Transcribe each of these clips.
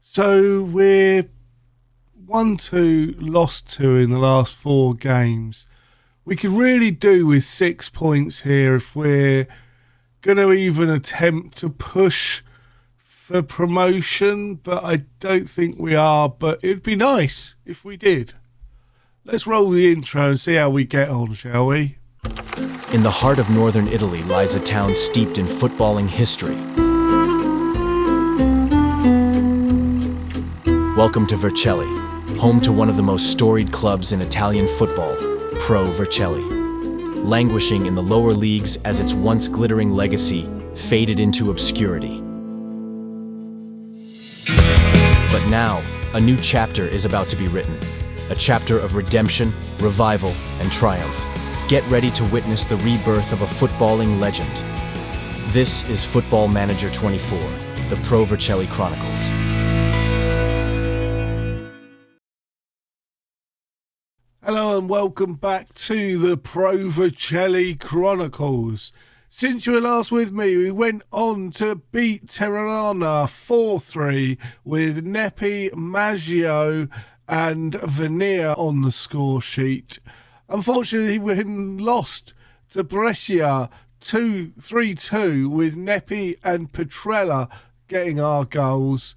So we're 1-2, lost 2 in the last 4 games. We could really do with 6 points here if we're going to even attempt to push for promotion, but I don't think we are, but it'd be nice if we did. Let's roll the intro and see how we get on, shall we? In the heart of northern Italy lies a town steeped in footballing history. Welcome to Vercelli, home to one of the most storied clubs in Italian football, Pro Vercelli. Languishing in the lower leagues as its once glittering legacy faded into obscurity. But now, a new chapter is about to be written. A chapter of redemption, revival, and triumph. Get ready to witness the rebirth of a footballing legend. This is Football Manager 24, the Pro Vercelli Chronicles. Hello and welcome back to the Pro Vercelli Chronicles. Since you were last with me, we went on to beat Tirana 4-3 with Nepi, Maggio and Veneer on the score sheet. Unfortunately, we lost to Brescia 3-2 with Nepi and Petrella getting our goals.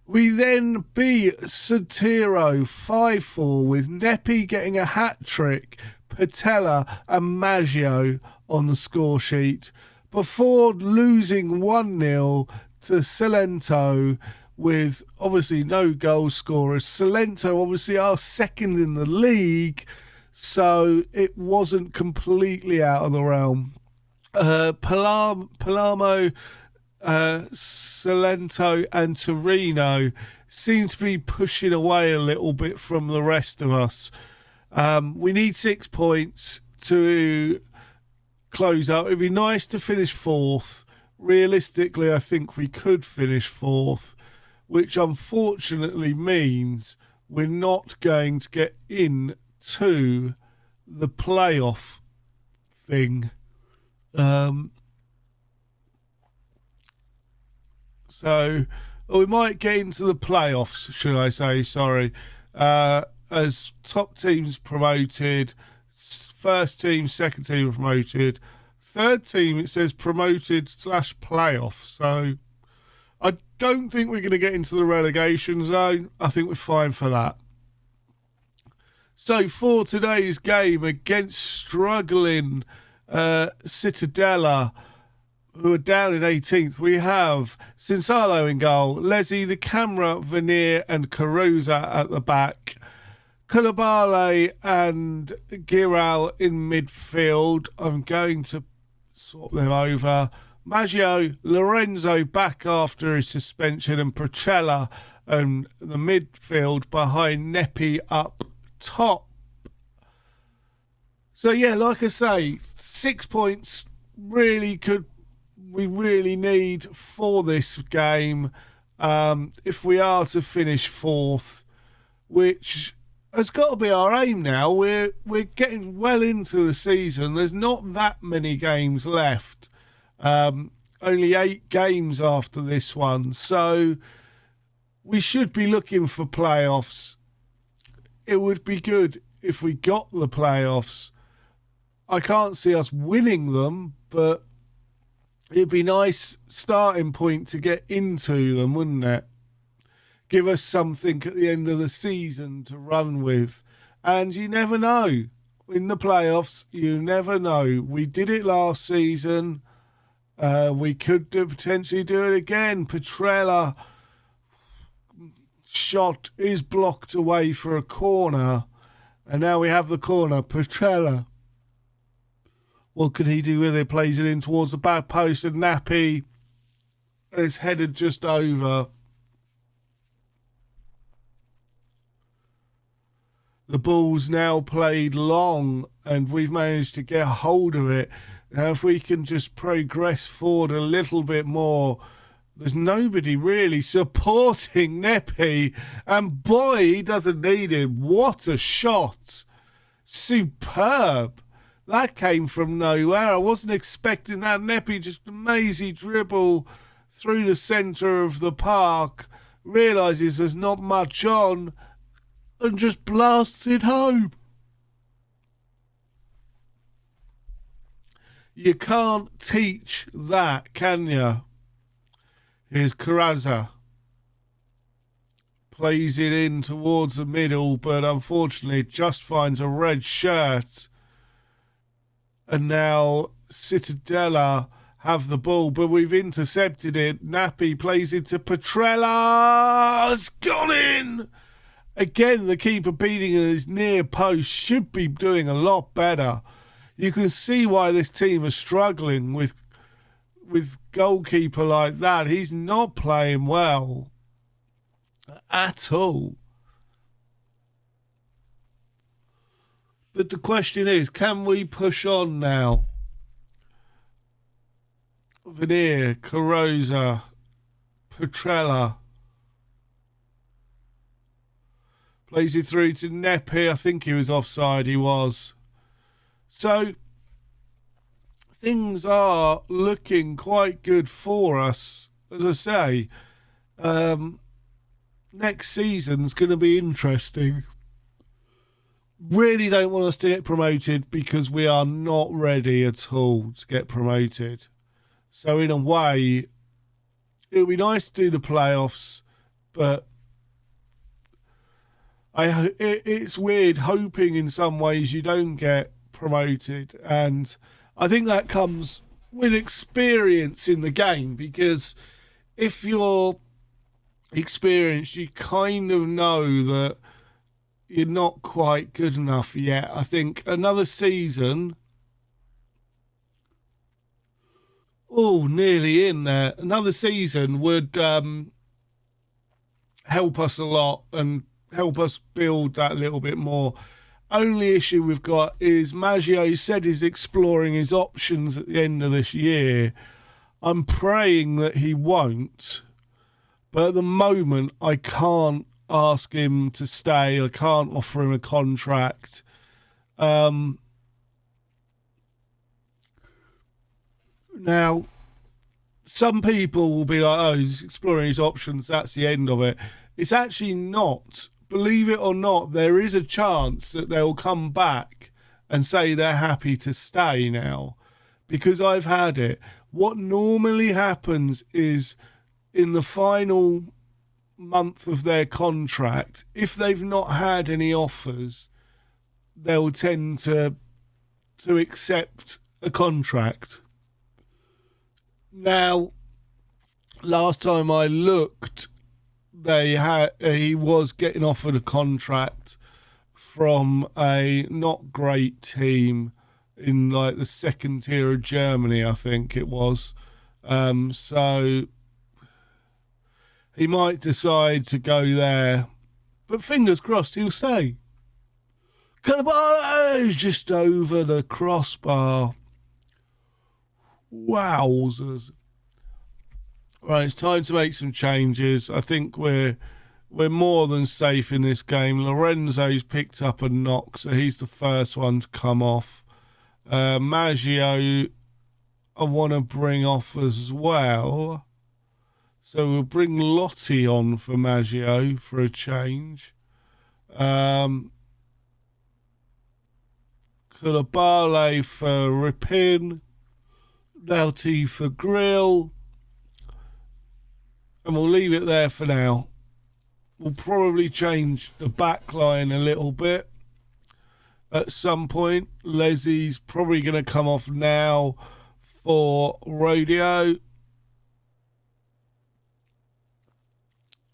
We then beat Sotiro 5-4 with Nepi getting a hat-trick, Patella and Maggio on the score sheet before losing 1-0 to Salento with obviously no goal scorers. Salento obviously are second in the league, so it wasn't completely out of the realm. Palermo, Salento and Torino seem to be pushing away a little bit from the rest of us. We need 6 points to close out. It'd be nice to finish 4th. Realistically, I think we could finish 4th, which unfortunately means we're not going to get into the playoff thing. So we might get into the playoffs, should I say, sorry, as top teams promoted, first team, second team promoted, third team it says promoted / playoff. So I don't think we're going to get into the relegation zone. I think we're fine for that. So for today's game against struggling Cittadella, who are down in 18th, we have Sinsalo in goal, Lesi, the camera, Veneer and Carusa at the back, Culabale and Giral in midfield. I'm going to sort them over. Maggio, Lorenzo back after his suspension, and Procella and the midfield behind Nepi up top. So yeah, like I say, 6 points we really need for this game if we are to finish 4th, which has got to be our aim now. We're getting well into the season. There's not that many games left. Only 8 games after this one. So we should be looking for playoffs. It would be good if we got the playoffs. I can't see us winning them, but it'd be a nice starting point to get into them, wouldn't it? Give us something at the end of the season to run with. And you never know. In the playoffs, you never know. We did it last season. We could potentially do it again. Petrella shot is blocked away for a corner. And now we have the corner. Petrella. What could he do with it? Plays it in towards the back post of Nappy. And it's headed just over. The ball's now played long and we've managed to get a hold of it. Now if we can just progress forward a little bit more. There's nobody really supporting Nepi. And boy, he doesn't need it. What a shot. Superb. That came from nowhere. I wasn't expecting that. Nepi just amazing dribble through the centre of the park. realises there's not much on, and just blasts it home. You can't teach that, can you? Here's Carrazza. Plays it in towards the middle, but unfortunately just finds a red shirt. And now Cittadella have the ball, but we've intercepted it. Nappi plays it to Petrella. It's gone in! Again, the keeper beating at his near post. Should be doing a lot better. You can see why this team is struggling with goalkeeper like that. He's not playing well at all. But the question is, can we push on now? Veneer, Carozza, Petrella. Plays it through to Neppi. I think he was offside. He was. So, things are looking quite good for us. As I say, next season's going to be interesting. Really don't want us to get promoted because we are not ready at all to get promoted. So in a way, it would be nice to do the playoffs, but it's weird hoping in some ways you don't get promoted. And I think that comes with experience in the game, because if you're experienced, you kind of know that you're not quite good enough yet. I think another season, nearly in there, another season would help us a lot and help us build that a little bit more. Only issue we've got is Maggio said he's exploring his options at the end of this year. I'm praying that he won't, but at the moment I can't ask him to stay. I can't offer him a contract. Now, some people will be like, oh, he's exploring his options, that's the end of it. It's actually not. Believe it or not, there is a chance that they'll come back and say they're happy to stay now, because I've had it. What normally happens is in the final month of their contract, if they've not had any offers, they'll tend to accept a contract. Now, last time I looked, he was getting offered a contract from a not great team in like the second tier of Germany, I think it was. So he might decide to go there, but fingers crossed he'll stay. Cannavaro just over the crossbar. Wowzers. Right, it's time to make some changes. I think we're more than safe in this game. Lorenzo's picked up a knock, so he's the first one to come off. Maggio, I want to bring off as well. So we'll bring Lotti on for Maggio for a change. Koulibaly for Ripin. Doughty for Grill. And we'll leave it there for now. We'll probably change the back line a little bit at some point. Leslie's probably going to come off now for Rodeo.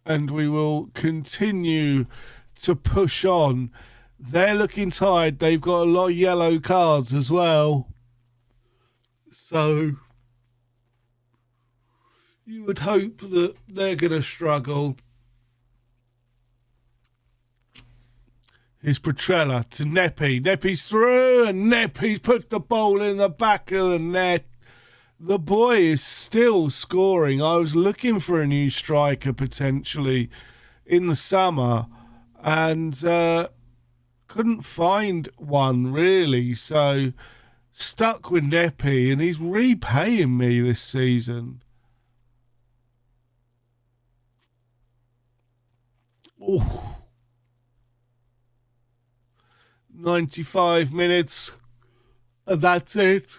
And we will continue to push on. They're looking tired. They've got a lot of yellow cards as well. So you would hope that they're going to struggle. Here's Petrella to Neppi. Neppi's through, and Neppi's put the ball in the back of the net. The boy is still scoring. I was looking for a new striker potentially in the summer and couldn't find one really. So stuck with Neppi, and he's repaying me this season. Oh, 95 minutes. And that's it.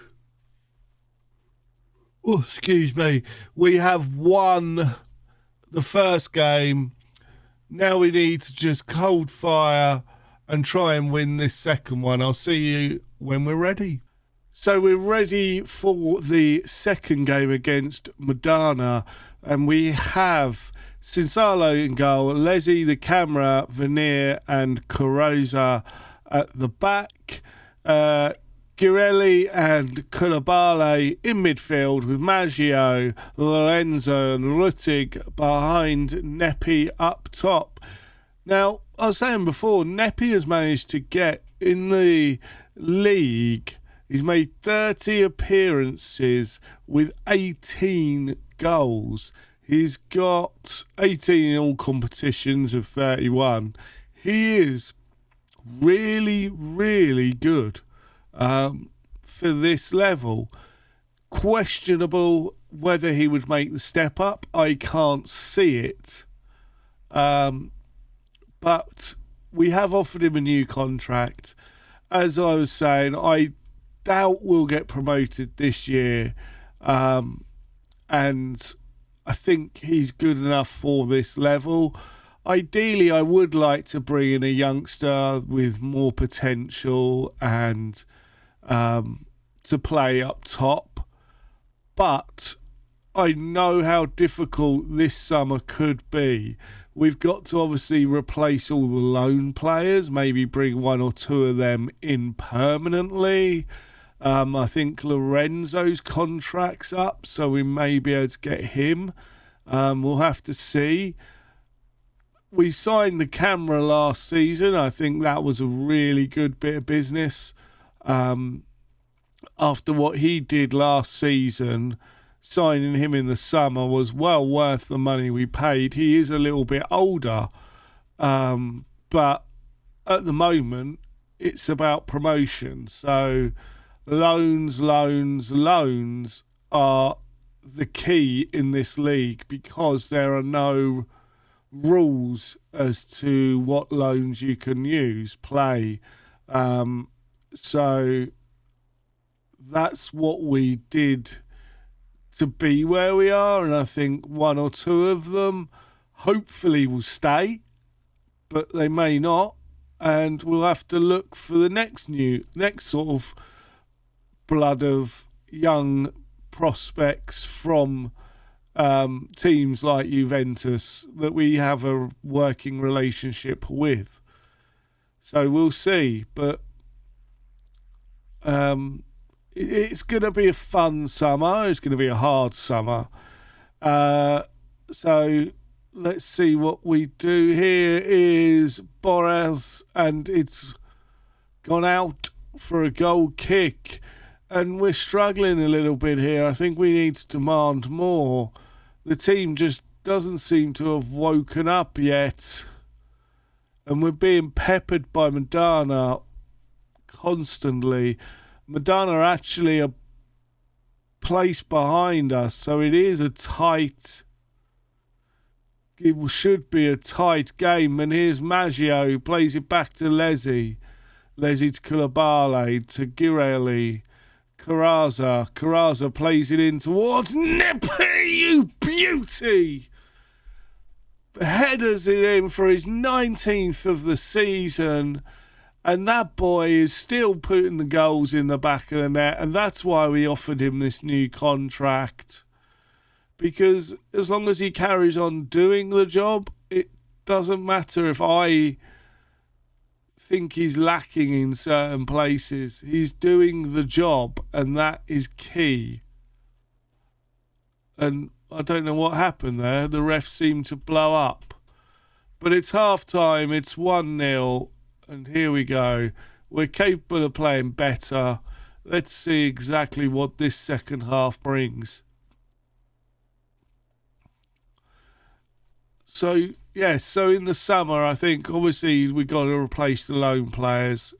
Oh, excuse me. We have won the first game. Now we need to just cold fire and try and win this second one. I'll see you when we're ready. So we're ready for the second game against Madonna, and we have Sinsalo in goal, Leslie, the camera, Veneer and Carosa at the back. Girelli and Kulabale in midfield with Maggio, Lorenzo and Ruttig behind Nepi up top. Now, I was saying before, Nepi has managed to get in the league. He's made 30 appearances with 18 goals. He's got 18 in all competitions of 31. He is really, really good for this level. Questionable whether he would make the step up. I can't see it. But we have offered him a new contract. As I was saying, I doubt we'll get promoted this year. And I think he's good enough for this level. Ideally, I would like to bring in a youngster with more potential and to play up top. But I know how difficult this summer could be. We've got to obviously replace all the loan players, maybe bring one or two of them in permanently. I think Lorenzo's contract's up, so we may be able to get him. We'll have to see. We signed the camera last season. I think that was a really good bit of business. After what he did last season, signing him in the summer was well worth the money we paid. He is a little bit older, but at the moment, it's about promotion. So loans are the key in this league because there are no rules as to what loans you can play. So that's what we did to be where we are, and I think one or two of them hopefully will stay, but they may not, and we'll have to look for the next sort of blood of young prospects from teams like Juventus that we have a working relationship with. So we'll see, but it's going to be a fun summer. It's going to be a hard summer. So let's see what we do. Here is Borres, and it's gone out for a goal kick. And we're struggling a little bit here. I think we need to demand more. The team just doesn't seem to have woken up yet. And we're being peppered by Madonna constantly. Madonna are actually a place behind us, so it should be a tight game. And here's Maggio, plays it back to Leslie to Kulabale, to Girelli, Caraza plays it in towards Nepi, you beauty! Headers it in for his 19th of the season. And that boy is still putting the goals in the back of the net. And that's why we offered him this new contract. Because as long as he carries on doing the job, it doesn't matter if I think he's lacking in certain places. He's doing the job, and that is key. And I don't know what happened there. The ref seemed to blow up. But it's half-time. It's 1-0. And here we go. We're capable of playing better. Let's see exactly what this second half brings. So, yes, so in the summer, I think, obviously, we've got to replace the loan players.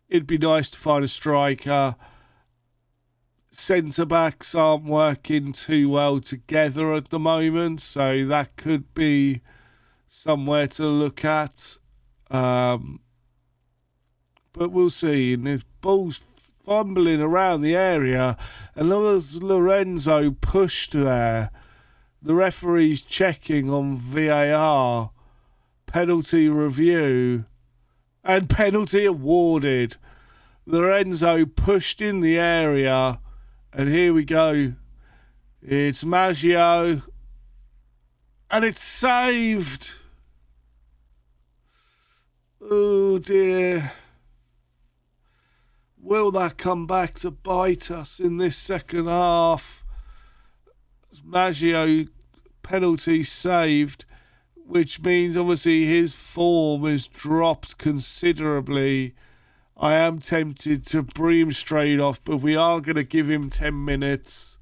It'd be nice to find a striker. Centre-backs aren't working too well together at the moment, so that could be somewhere to look at. But we'll see. And there's balls fumbling around the area, and there's Lorenzo pushed there. The referee's checking on VAR, penalty review, and penalty awarded. Lorenzo pushed in the area, and here we go. It's Maggio, and it's saved. Oh dear. Will that come back to bite us in this second half? Maggio penalty saved, which means obviously his form has dropped considerably. I am tempted to bring him straight off, but we are going to give him 10 minutes.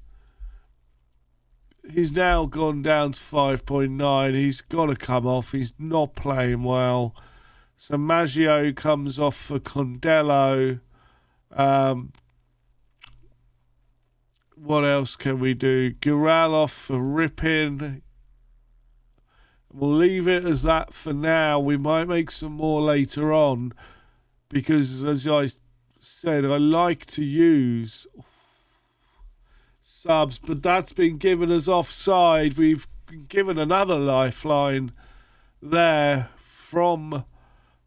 He's now gone down to 5.9. He's got to come off. He's not playing well. So Maggio comes off for Condello. What else can we do? Gural off for Rippin. We'll leave it as that for now. We might make some more later on, because as I said, I like to use subs, but that's been given as offside. We've been given another lifeline there from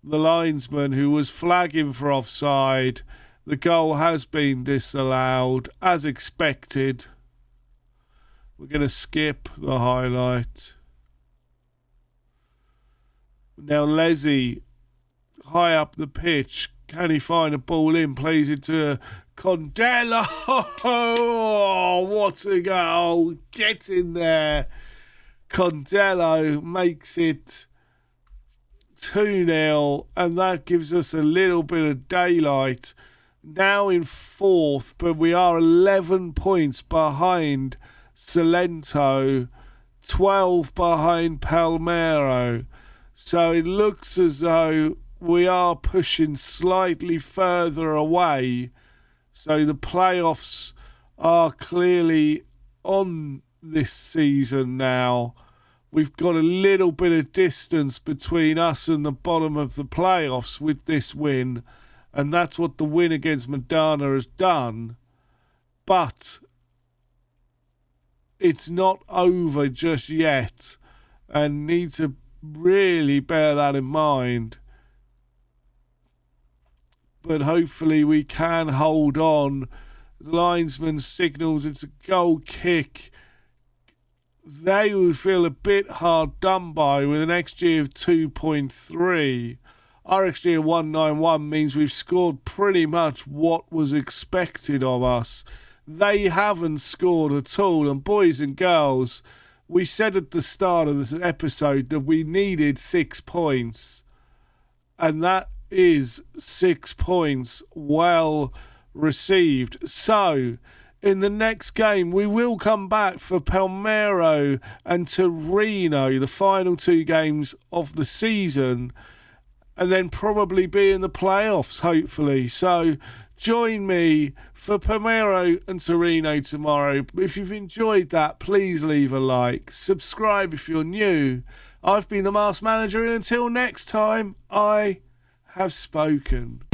the linesman who was flagging for offside. The goal has been disallowed, as expected. We're going to skip the highlight. Now Leslie, high up the pitch. Can he find a ball in? Plays it to Condello. Oh, what a goal. Get in there. Condello makes it 2-0, and that gives us a little bit of daylight. Now in fourth, but we are 11 points behind Salento, 12 behind Palmero. So it looks as though we are pushing slightly further away. So the playoffs are clearly on this season now. We've got a little bit of distance between us and the bottom of the playoffs with this win. And that's what the win against Madonna has done. But it's not over just yet. And need to really bear that in mind. But hopefully we can hold on. The linesman signals it's a goal kick. They would feel a bit hard done by with an XG of 2.3. Our XG of 191 means we've scored pretty much what was expected of us. They haven't scored at all. And boys and girls, we said at the start of this episode that we needed 6 points. And that is 6 points well received. So, in the next game, we will come back for Palmero and Torino, the final 2 games of the season, and then probably be in the playoffs, hopefully. So join me for Palmero and Torino tomorrow. If you've enjoyed that, please leave a like. Subscribe if you're new. I've been the Masked Manager, and until next time, I have spoken.